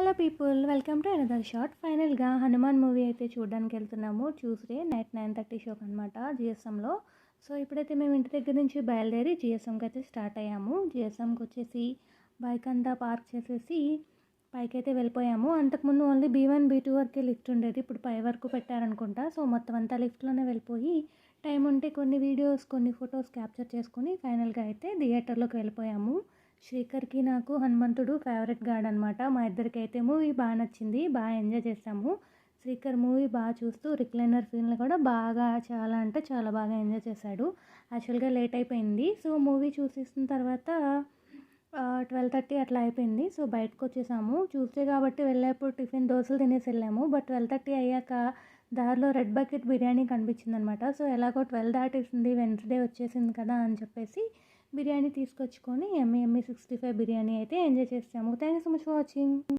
Hello people, welcome to another short. ఫైనల్గా Hanuman movie అయితే చూడడానికి వెళ్తున్నాము. ట్యూస్డే నైట్ 9:30 షోకి అనమాట జిఎస్ఎంలో. సో ఇప్పుడైతే మేము ఇంటి దగ్గర నుంచి బయలుదేరి జిఎస్ఎంకి అయితే స్టార్ట్ అయ్యాము. జిఎస్ఎంకి వచ్చేసి బైక్ అంతా పార్క్ చేసేసి పైకి అయితే వెళ్ళిపోయాము. అంతకుముందు ఓన్లీ B1 B2 వరకే లిఫ్ట్ ఉండేది, ఇప్పుడు పై వరకు పెట్టారనుకుంటా. సో మొత్తం అంతా లిఫ్ట్లోనే వెళ్ళిపోయి టైం ఉంటే కొన్ని వీడియోస్ కొన్ని ఫొటోస్ క్యాప్చర్ చేసుకుని ఫైనల్గా అయితే థియేటర్లోకి వెళ్ళిపోయాము. శ్రీకర్కి నాకు హనుమంతుడు ఫేవరెట్ గాడ్ అనమాట. మా ఇద్దరికి అయితే మూవీ బాగా నచ్చింది, బాగా ఎంజాయ్ చేసాము. శ్రీకర్ మూవీ బాగా చూస్తూ రిక్లైనర్ ఫీల్ని కూడా బాగా చాలా అంటే చాలా బాగా ఎంజాయ్ చేశాడు. యాక్చువల్గా లేట్ అయిపోయింది. సో మూవీ చూసేసిన తర్వాత 12:30 అట్లా అయిపోయింది. సో బయటకు వచ్చేసాము. ట్యూస్డే కాబట్టి వెళ్ళేప్పుడు టిఫిన్ దోశలు తినేసి వెళ్ళాము. బట్ 12:30 అయ్యాక దారిలో రెడ్ బకెట్ బిర్యానీ కనిపించింది అనమాట. సో ఎలాగో 12 దాటేసింది, వెన్స్డే వచ్చేసింది కదా అని చెప్పేసి బిర్యానీ తీసుకొచ్చుకొని ఎమ్మి 65 బిర్యానీ అయితే ఎంజాయ్ చేసాము. Thank you so much for watching.